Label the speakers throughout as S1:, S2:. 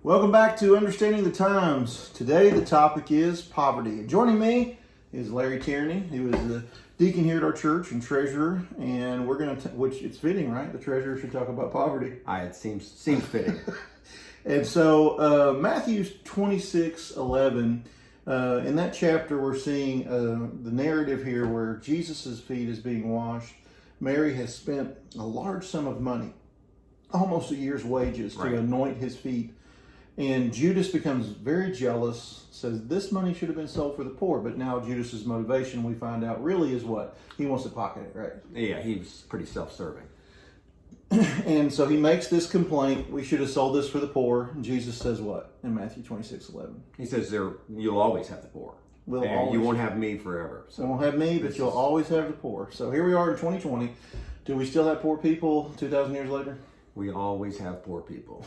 S1: Welcome back to Understanding the Times. Today the topic is poverty. Joining me is Larry Tierney, who is the deacon here at our church and treasurer, and we're going to, which it's fitting, right? The treasurer should talk about poverty.
S2: It seems fitting.
S1: And so Matthew 26:11, in that chapter we're seeing the narrative here where Jesus' feet is being washed. Mary has spent a large sum of money, almost a year's wages, to anoint his feet. And Judas becomes very jealous, says this money should have been sold for the poor. But now Judas's motivation, we find out, really is what? He wants to pocket it, right?
S2: Yeah, he's pretty self-serving.
S1: And so he makes this complaint, we should have sold this for the poor. And Jesus says what in Matthew 26:11?
S2: He says, you'll always have the poor. You won't have me forever.
S1: So you won't have me, but you'll always have the poor. So here we are in 2020. Do we still have poor people 2,000 years later?
S2: We always have poor people.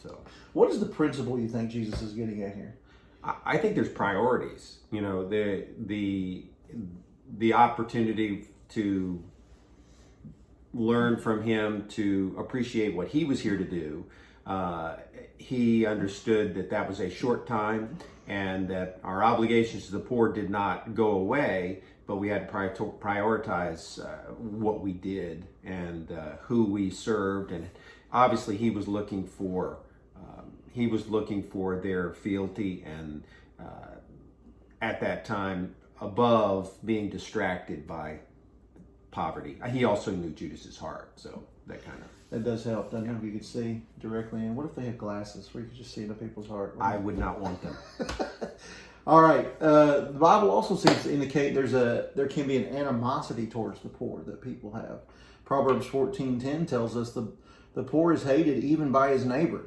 S2: So,
S1: what is the principle you think Jesus is getting at here?
S2: I think there's priorities. You know, the opportunity to learn from him, to appreciate what he was here to do. He understood that was a short time, and that our obligations to the poor did not go away, but we had to prioritize what we did and who we served. And obviously he was looking for their fealty and at that time, above being distracted by poverty. He also knew Judas's heart, so that
S1: does help, doesn't it? If you could see directly in. What if they had glasses where you could just see into people's heart?
S2: I would not want them.
S1: All right. The Bible also seems to indicate there can be an animosity towards the poor that people have. Proverbs 14:10 tells us the poor is hated even by his neighbor.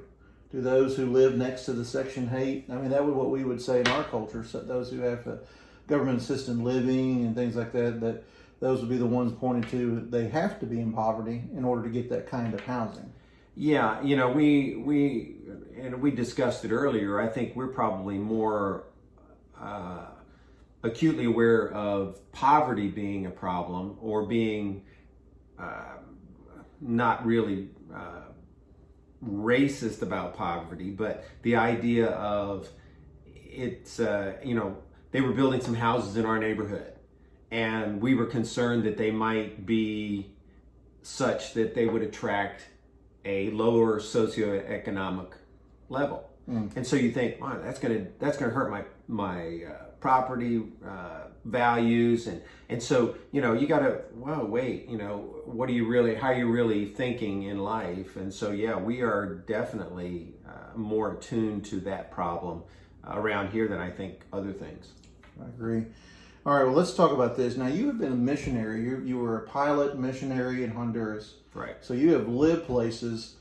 S1: To those who live next to the section hate, I mean, that would what we would say in our culture. So those who have government assisted living and things like that those would be the ones pointed to. They have to be in poverty in order to get that kind of housing.
S2: Yeah, you know, we discussed it earlier. I think we're probably more acutely aware of poverty being a problem, or being not really racist about poverty, but the idea of it's, they were building some houses in our neighborhood, and we were concerned that they might be such that they would attract a lower socioeconomic level. And so you think, wow, that's gonna hurt my property values, and so you gotta, well, wait, how are you really thinking in life? And so we are definitely more attuned to that problem around here than I think other things.
S1: I agree. All right, well, let's talk about this. Now, you have been a missionary. You were a pilot missionary in Honduras.
S2: Right.
S1: So you have lived places.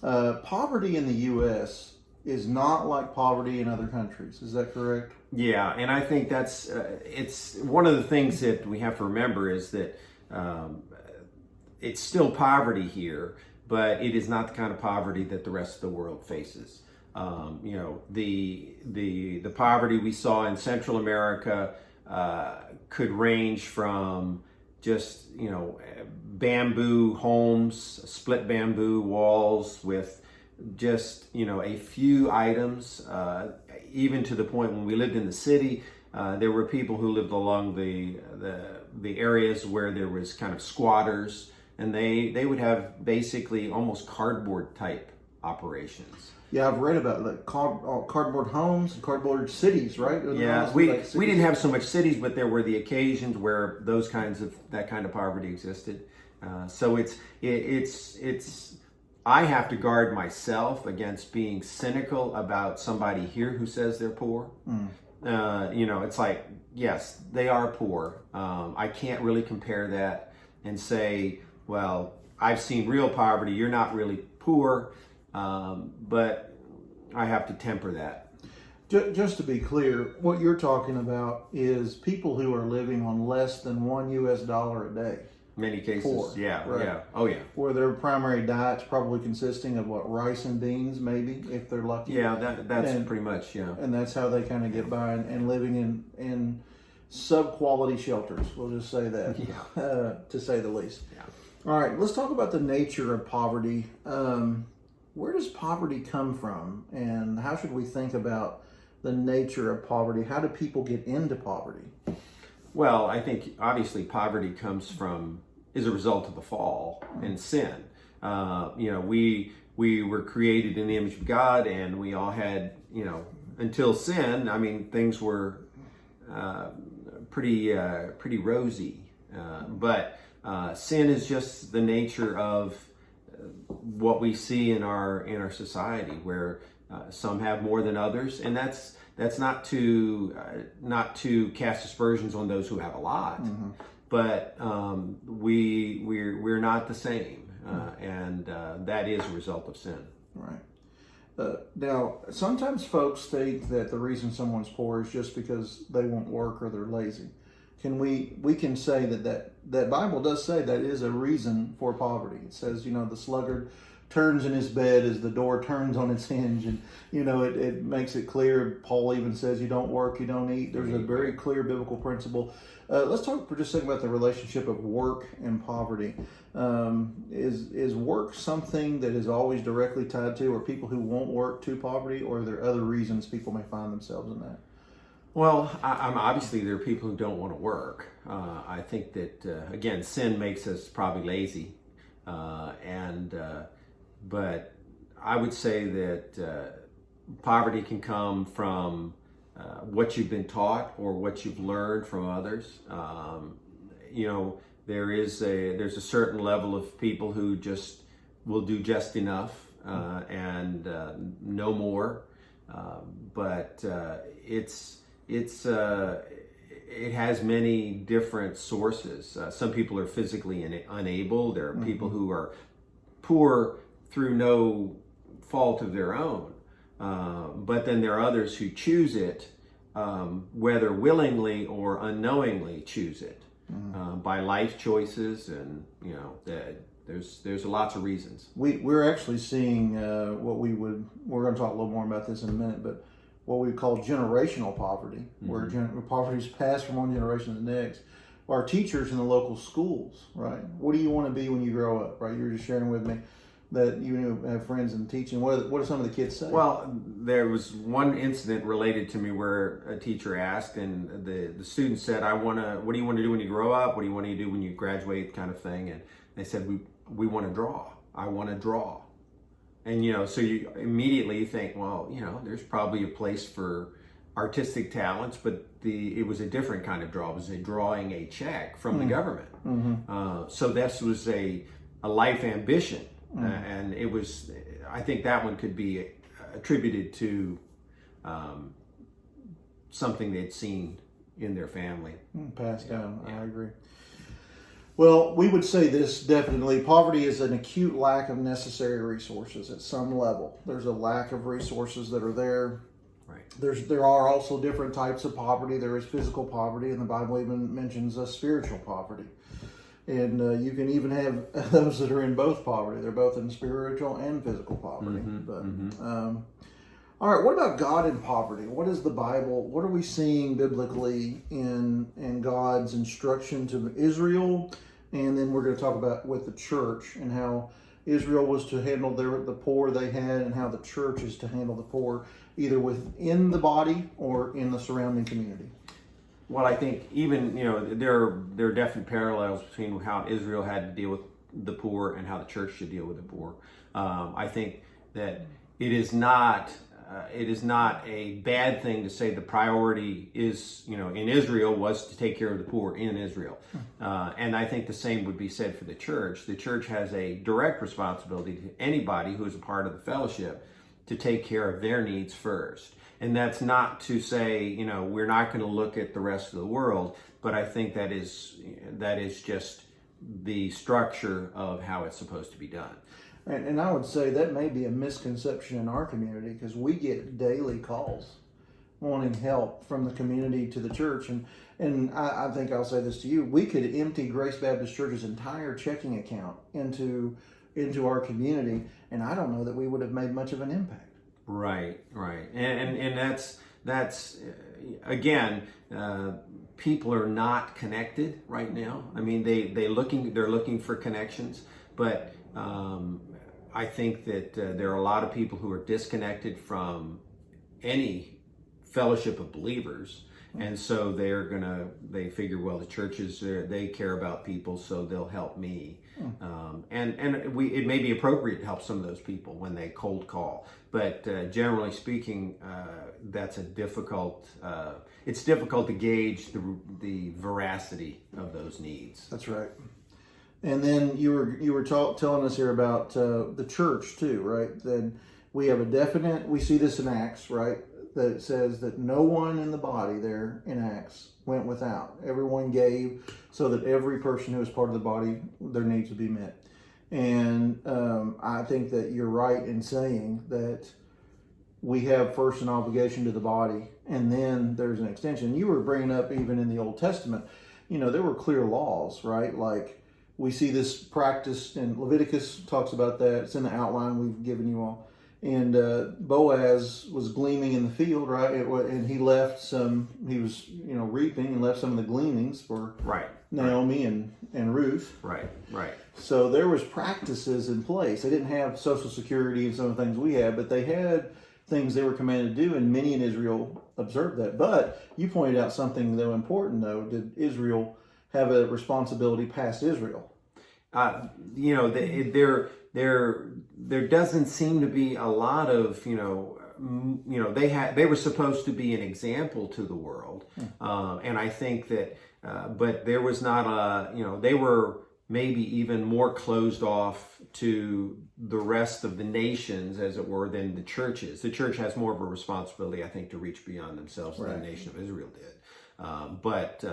S1: Poverty in the U.S. is not like poverty in other countries. Is that correct?
S2: Yeah, and I think that's it's one of the things that we have to remember is that it's still poverty here, but it is not the kind of poverty that the rest of the world faces. The poverty we saw in Central America could range from just bamboo homes, split bamboo walls with just a few items, even to the point when we lived in the city, there were people who lived along the areas where there was kind of squatters, and they would have basically almost cardboard type operations.
S1: Yeah, I've read about like cardboard homes, cardboard cities, right?
S2: Yeah, we didn't have so much cities, but there were the occasions where that kind of poverty existed. So it's I have to guard myself against being cynical about somebody here who says they're poor. It's like, yes, they are poor. I can't really compare that and say, well, I've seen real poverty. You're not really poor. But I have to temper that.
S1: Just to be clear, what you're talking about is people who are living on less than $1 a day.
S2: Many cases,
S1: poor,
S2: yeah,
S1: right?
S2: Yeah, oh yeah.
S1: Where their primary diet's probably consisting of rice and beans, maybe, if they're lucky.
S2: Yeah, that's pretty much, yeah.
S1: And that's how they kind of get by, and living in sub-quality shelters, we'll just say that, to say the least.
S2: Yeah.
S1: All right, let's talk about the nature of poverty. where does poverty come from, and how should we think about the nature of poverty? How do people get into poverty?
S2: Well, I think obviously poverty is a result of the fall and sin. We were created in the image of God, and we all had, until sin, I mean, things were pretty rosy. But sin is just the nature of what we see in our society, where some have more than others, and that's not to cast aspersions on those who have a lot, but we're not the same, and that is a result of sin.
S1: Right. Now, sometimes folks think that the reason someone's poor is just because they won't work or they're lazy. We can say that Bible does say that is a reason for poverty. It says, the sluggard turns in his bed as the door turns on its hinge, and it makes it clear. Paul even says you don't work, you don't eat. There's a very clear biblical principle. Let's talk for just a second about the relationship of work and poverty. Is work something that is always directly tied to, or people who won't work, to poverty, or are there other reasons people may find themselves in that?
S2: Well, obviously there are people who don't want to work. I think that again, sin makes us probably lazy, but I would say that poverty can come from what you've been taught or what you've learned from others. There's a certain level of people who just will do just enough and no more. But it has many different sources. Some people are physically unable. There are people who are poor through no fault of their own. But then there are others who choose it, whether willingly or unknowingly choose it by life choices, and there's lots of reasons.
S1: We're actually seeing we're going to talk a little more about this in a minute, but what we call generational poverty, where poverty is passed from one generation to the next. Our teachers in the local schools, right? What do you want to be when you grow up, right? You were just sharing with me that you have friends in teaching. What do some of the kids say?
S2: Well, there was one incident related to me where a teacher asked, and the student said, what do you want to do when you grow up? What do you want to do when you graduate, kind of thing? And they said, we want to draw. I want to draw. And, so you immediately think, well, there's probably a place for artistic talents, but it was a different kind of draw. It was drawing a check from the government. So this was a life ambition. And it was, I think that one could be attributed to something they'd seen in their family.
S1: Passed down, yeah. I agree. Well, we would say this definitely. Poverty is an acute lack of necessary resources at some level. There's a lack of resources that are there.
S2: Right.
S1: There are also different types of poverty. There is physical poverty, and the Bible even mentions spiritual poverty. And you can even have those that are in both poverty. They're both in spiritual and physical poverty. All right, what about God in poverty? What is the Bible? What are we seeing biblically in God's instruction to Israel? And then we're going to talk about with the church and how Israel was to handle the poor they had, and how the church is to handle the poor, either within the body or in the surrounding community.
S2: Well, I think even, there are definite parallels between how Israel had to deal with the poor and how the church should deal with the poor. I think that it is not a bad thing to say the priority is, in Israel was to take care of the poor in Israel. And I think the same would be said for the church. The church has a direct responsibility to anybody who is a part of the fellowship to take care of their needs first. And that's not to say, we're not going to look at the rest of the world, but I think that is just the structure of how it's supposed to be done.
S1: And I would say that may be a misconception in our community, because we get daily calls wanting help from the community to the church. And I think I'll say this to you. We could empty Grace Baptist Church's entire checking account into our community, and I don't know that we would have made much of an impact.
S2: Right. And that's again, people are not connected right now. I mean, they're looking for connections, but I think that there are a lot of people who are disconnected from any fellowship of believers. And so they figure, well, the churches, they care about people, so they'll help me. It may be appropriate to help some of those people when they cold call. But generally speaking, that's it's difficult to gauge the veracity of those needs.
S1: That's right. And then you were telling us here about the church too, right? Then we have we see this in Acts, right? That it says that no one in the body there in Acts went without. Everyone gave so that every person who is part of the body, their needs would be met. And I think that you're right in saying that we have first an obligation to the body, and then there's an extension. You were bringing up even in the Old Testament, there were clear laws, right? Like we see this practiced, and Leviticus talks about that. It's in the outline we've given you all. And Boaz was gleaning in the field, right? And he left he was, reaping and left some of the gleanings for Naomi and Ruth.
S2: Right.
S1: So there was practices in place. They didn't have Social Security and some of the things we have, but they had things they were commanded to do, and many in Israel observed that. But you pointed out something, though, important, though. Did Israel have a responsibility past Israel?
S2: There doesn't seem to be a lot of they were supposed to be an example to the world, and I think that but there was not they were maybe even more closed off to the rest of the nations, as it were, than the church is. The church has more of a responsibility, I think, to reach beyond themselves than the nation of Israel did. But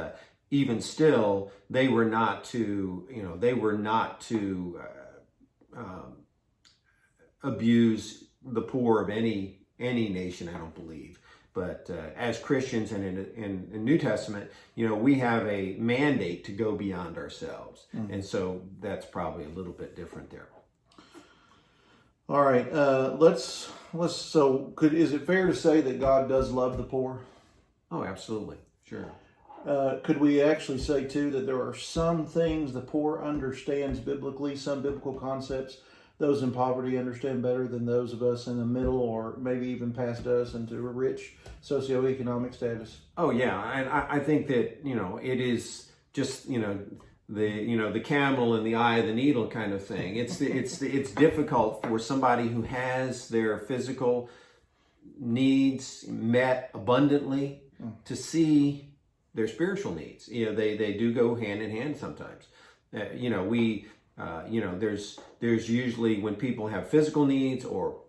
S2: even still, they were not to abuse the poor of any nation, I don't believe. But as Christians and in the New Testament, we have a mandate to go beyond ourselves. And so that's probably a little bit different there.
S1: All right. Is it fair to say that God does love the poor?
S2: Oh, absolutely. Sure.
S1: Could we actually say, too, that there are some things the poor understands biblically, some biblical concepts those in poverty understand better than those of us in the middle, or maybe even past us into a rich socioeconomic status?
S2: Oh, yeah. I think that, it is just, the camel in the eye of the needle kind of thing. It's difficult for somebody who has their physical needs met abundantly to see their spiritual needs. They do go hand in hand sometimes. There's usually, when people have physical needs or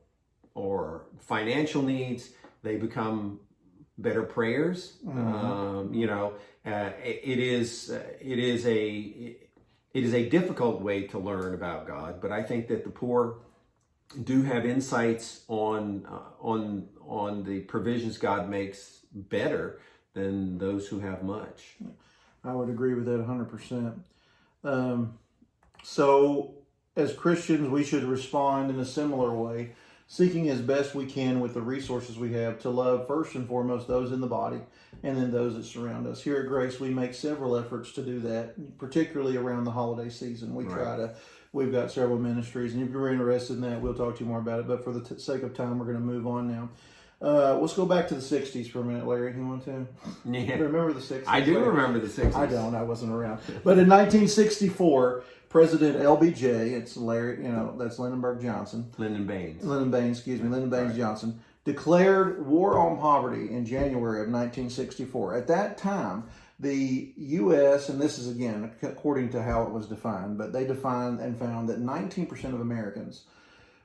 S2: financial needs, they become better prayers. It is a difficult way to learn about God, but I think that the poor do have insights on the provisions God makes better than those who have much.
S1: I would agree with that 100%. So, as Christians, we should respond in a similar way, seeking as best we can with the resources we have to love first and foremost those in the body, and then those that surround us. Here at Grace, we make several efforts to do that, particularly around the holiday season. We've got several ministries, and if you're interested in that, we'll talk to you more about it. But for the sake of time, we're going to move on now. Let's go back to the 60s for a minute, Larry. You want to?
S2: Yeah.
S1: Remember the 60s?
S2: I do
S1: Larry?
S2: remember the 60s.
S1: I don't. I wasn't around. But in 1964, President LBJ, it's Larry, that's Lyndon Baines, Johnson, declared war on poverty in January of 1964. At that time, the U.S., and this is again according to how it was defined, but they defined and found that 19% of Americans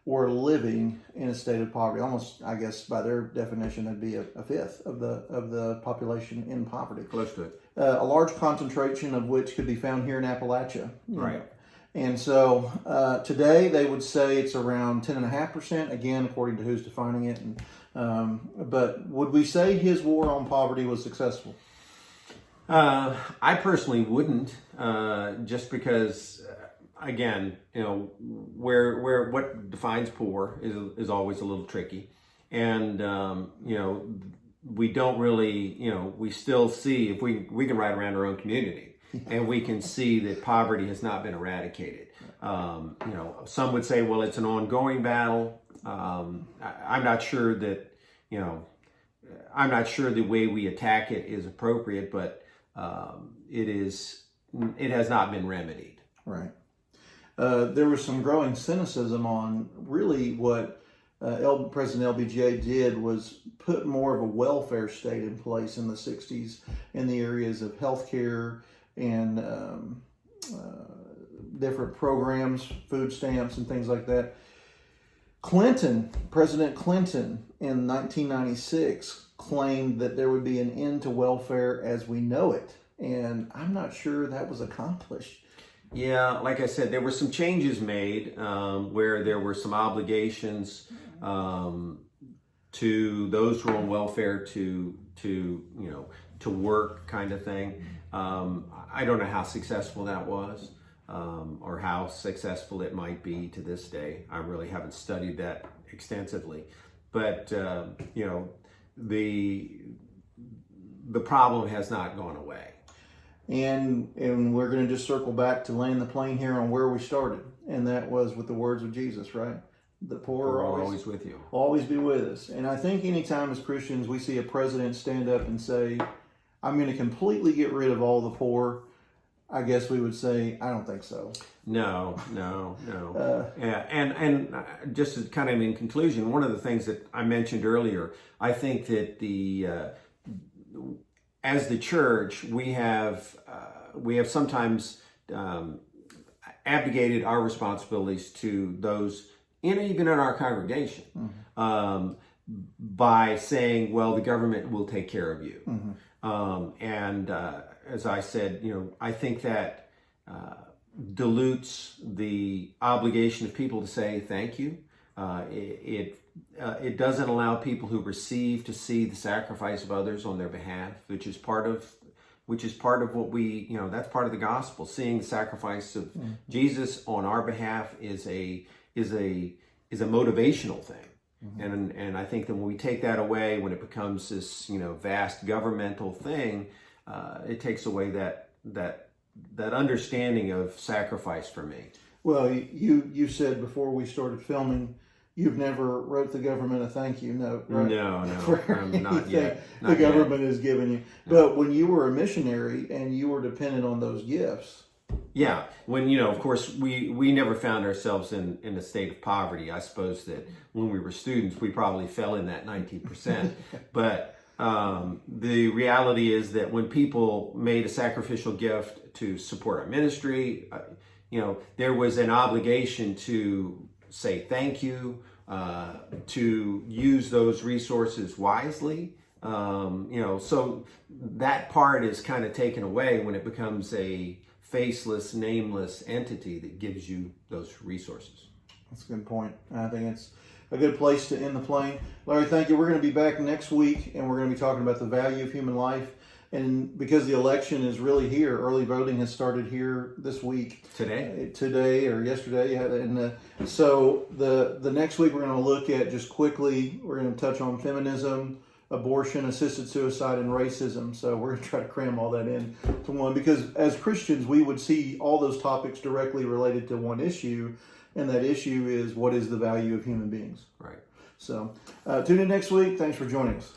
S1: were living in a state of poverty. Almost, I guess, by their definition, that'd be a fifth of the population in poverty.
S2: Close to it.
S1: A large concentration of which could be found here in Appalachia.
S2: Right.
S1: And so today they would say it's around 10.5%, again, according to who's defining it. But would we say his war on poverty was successful?
S2: I personally wouldn't, just because, again, where what defines poor is always a little tricky. And, we don't really, we still see, if we can ride around our own community, and we can see that poverty has not been eradicated. Some would say, well, it's an ongoing battle. I'm not sure that, I'm not sure the way we attack it is appropriate, but it has not been remedied.
S1: Right. There was some growing cynicism on really what President LBJ did was put more of a welfare state in place in the 60s in the areas of healthcare and different programs, food stamps and things like that. President Clinton in 1996 claimed that there would be an end to welfare as we know it. And I'm not sure that was accomplished.
S2: Yeah, like I said, there were some changes made where there were some obligations to those who are on welfare to work, kind of thing. I don't know how successful that was or how successful it might be to this day. I really haven't studied that extensively, but the problem has not gone away.
S1: And we're going to just circle back to land the plane here on where we started, and that was with the words of Jesus, right? The poor are
S2: always with you.
S1: Always be with us. And I think anytime as Christians we see a president stand up and say, I'm going to completely get rid of all the poor, I guess we would say, I don't think so.
S2: No. Yeah, and just to kind of in conclusion, one of the things that I mentioned earlier, I think that as the church, we have sometimes abdicated our responsibilities to those, even in our congregation, by saying, well, the government will take care of you. As I said, I think that dilutes the obligation of people to say thank you. It doesn't allow people who receive to see the sacrifice of others on their behalf, which is part of what we, that's part of the gospel. Seeing the sacrifice of Jesus on our behalf is a motivational thing. And I think that when we take that away, when it becomes this, vast governmental thing, it takes away that understanding of sacrifice for me.
S1: Well, you said before we started filming, you've never wrote the government a thank you note, right?
S2: No, not yet.
S1: The government has given you. No. But when you were a missionary and you were dependent on those gifts.
S2: Yeah, when, of course, we never found ourselves in a state of poverty. I suppose that when we were students, we probably fell in that 19%. But the reality is that when people made a sacrificial gift to support our ministry, there was an obligation to say thank you, to use those resources wisely. So that part is kind of taken away when it becomes a faceless, nameless entity that gives you those resources.
S1: That's a good point. I think it's a good place to end the plane. Larry, thank you. We're going to be back next week, and we're going to be talking about the value of human life. And because the election is really here, early voting has started here this week. Today or yesterday. And so the next week we're going to look at, just quickly, we're going to touch on feminism, abortion, assisted suicide, and racism. So we're going to try to cram all that in to one, because as Christians, we would see all those topics directly related to one issue, and that issue is, what is the value of human beings?
S2: Right.
S1: So tune in next week. Thanks for joining us.